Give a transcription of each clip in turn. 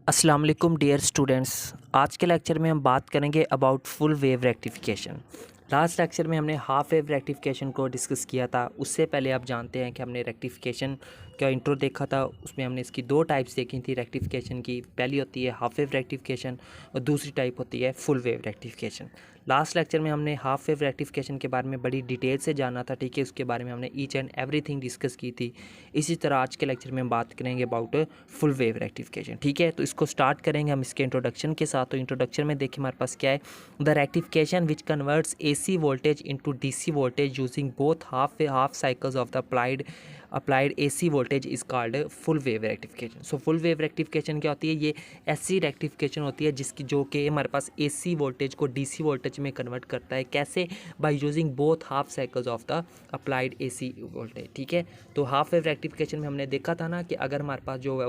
अस्सलाम वालेकुम dear students. आज के लेक्चर में हम बात करेंगे about full wave rectification. Last lecture में हमने हाफ वेव रेक्टिफिकेशन को डिस्कस किया था। उससे पहले आप जानते हैं कि हमने रेक्टिफिकेशन का इंट्रो देखा था। उसमें हमने इसकी दो टाइप्स देखी थी रेक्टिफिकेशन की। पहली होती है हाफ वेव रेक्टिफिकेशन और दूसरी टाइप होती है full wave rectification. Last lecture में हमने हाफ वेव रेक्टिफिकेशन के बारे में बड़ी डिटेल से जाना था, ठीक है। उसके बारे में हमने ईच एंड एवरीथिंग डिस्कस की थी। इसी तरह आज के लेक्चर में हम बात करेंगे अबाउट फुल वेव रेक्टिफिकेशन, ठीक है। तो इसको स्टार्ट करेंगे हम इसके इंट्रोडक्शन के साथ। तो इंट्रोडक्शन में देखिए हमारे पास क्या है, the rectification which converts AC voltage into DC voltage using both half cycles of the applied AC voltage is called full wave rectification. So full wave rectification क्या होती है, ये ऐसी रेक्टिफिकेशन होती है जिसकी जो कि हमारे पास AC वोल्टेज को DC वोल्टेज में कन्वर्ट करता है। कैसे? By using both half cycles of the applied AC voltage, ठीक है। तो हाफ वेव रेक्टिफिकेशन में हमने देखा था ना कि अगर हमारे पास जो है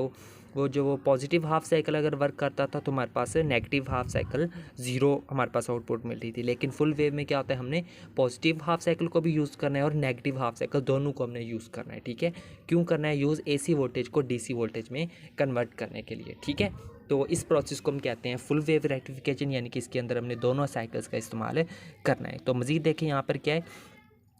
वो पॉजिटिव हाफ साइकिल अगर वर्क करता था तो हमारे पास नेगेटिव हाफ साइकिल ज़ीरो हमारे पास आउटपुट मिल रही थी। लेकिन फुल वेव में क्या होता है, हमने पॉजिटिव हाफ साइकिल को भी यूज़ करना है और नेगेटिव हाफ साइकिल दोनों को हमने यूज़ करना है, ठीक है। क्यों करना है यूज़? AC वोल्टेज को DC वोल्टेज में कन्वर्ट करने के लिए, ठीक है। तो इस प्रोसेस को हम कहते हैं फुल वेव रेक्टिफिकेशन, यानी कि इसके अंदर हमने दोनों साइकिल्स का इस्तेमाल करना है। तो मज़ीद देखें यहाँ पर क्या है,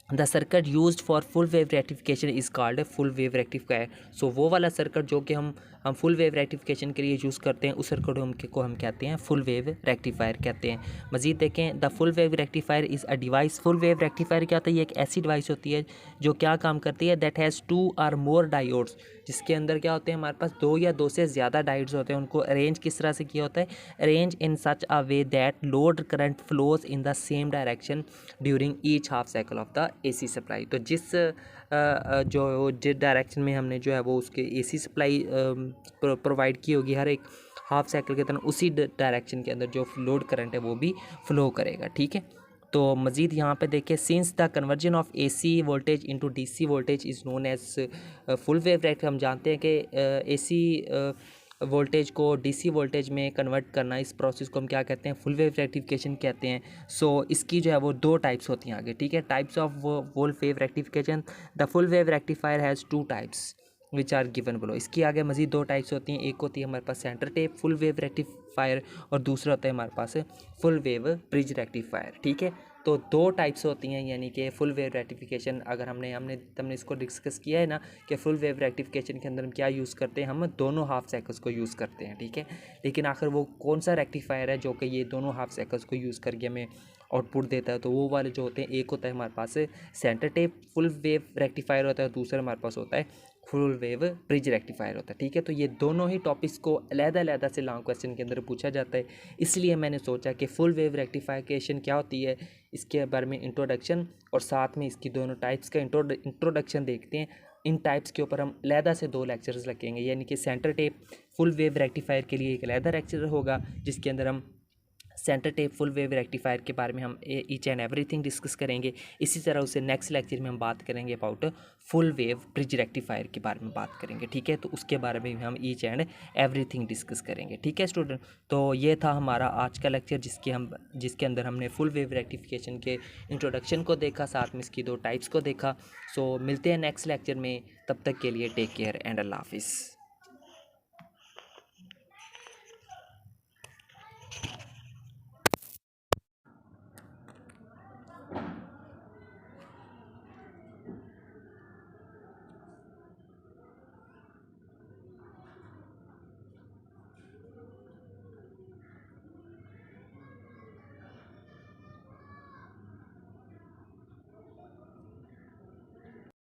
the circuit used for full wave rectification is called full wave rectifier. So वो वाला सर्किट जो कि हम फुल वेव रेक्टिफिकेशन के लिए यूज़ करते हैं, उस सर्किट को हम कहते हैं फुल वेव रेक्टिफायर कहते हैं। मज़ीद देखें, the full wave rectifier is a device. Full wave rectifier क्या होता है, ये एक ऐसी डिवाइस होती है जो क्या काम करती है, दैट हैज़ 2 और मोर डायोड्स, जिसके अंदर क्या होते हैं, हमारे पास 2 या 2 से ज़्यादा डायोड्स होते हैं। उनको अरेंज किस तरह से किया होता है, arrange in such a way that load current flows in the same direction during each half cycle of the AC supply. तो जिस डायरेक्शन में हमने जो है वो उसके AC सप्लाई प्रोवाइड की होगी हर एक हाफ साइकिल के तरह, उसी डायरेक्शन के अंदर जो लोड करंट है वो भी फ्लो करेगा, ठीक है। तो मज़ीद यहाँ पे देखिए, since the conversion of AC voltage into DC voltage is known as full wave रेक्ट। हम जानते हैं कि AC वोल्टेज को DC वोल्टेज में कन्वर्ट करना, इस प्रोसेस को हम क्या कहते हैं, फुल वेव रेक्टिफिकेशन कहते हैं। सो इसकी जो है वो 2 टाइप्स होती हैं आगे, ठीक है। Types of full wave rectification, the full wave rectifier has 2 types which are given below. इसकी आगे मज़ीद 2 टाइप्स होती हैं। एक होती है हमारे पास centre tap full wave rectifier और दूसरा होता है हमारे पास फुल वेव ब्रिज रेक्टिफायर, ठीक है। तो 2 टाइप्स होती हैं, यानी कि फुल वेव रेक्टिफिकेशन अगर हमने इसको डिस्कस किया है ना कि फुल वेव रेक्टिफिकेशन के अंदर हम क्या यूज़ करते हैं, हम दोनों हाफ साइकिल्स को यूज़ करते हैं, ठीक है। लेकिन आखिर वो कौन सा रेक्टिफायर है जो कि ये दोनों हाफ साइकिल्स को यूज़ करके हमें आउटपुट देता है? तो वो वाले जो होते हैं, एक होता है हमारे पास centre tap full wave rectifier होता है, दूसरा हमारे पास होता है फुल वेव ब्रिज रेक्टिफायर होता है, ठीक है। तो ये दोनों ही टॉपिक्स को अलग-अलग से लॉन्ग क्वेश्चन के अंदर पूछा जाता है। इसलिए मैंने सोचा कि फुल वेव रेक्टिफिकेशन क्या होती है, इसके बारे में इंट्रोडक्शन और साथ में इसकी दोनों टाइप्स का इंट्रोडक्शन देखते हैं। इन टाइप्स के ऊपर हम अलहदा से 2 लेक्चर्स रखेंगे, यानी कि centre tap full wave rectifier के लिए एक अलहदा लेक्चर होगा जिसके अंदर हम centre tap full wave rectifier के बारे में हम ईच एंड एवरीथिंग डिस्कस करेंगे। इसी तरह उससे नेक्स्ट लेक्चर में हम बात करेंगे about full wave bridge rectifier के बारे में बात करेंगे, ठीक है। तो उसके बारे में हम ईच एंड एवरीथिंग डिस्कस करेंगे, ठीक है स्टूडेंट। तो ये था हमारा आज का लेक्चर जिसके अंदर हमने फुल वेव रेक्टिफिकेशन के इंट्रोडक्शन को देखा, साथ में इसकी 2 टाइप्स को देखा। सो मिलते हैं नेक्स्ट लेक्चर में, तब तक के लिए टेक केयर एंड अल्लाह हाफिज़।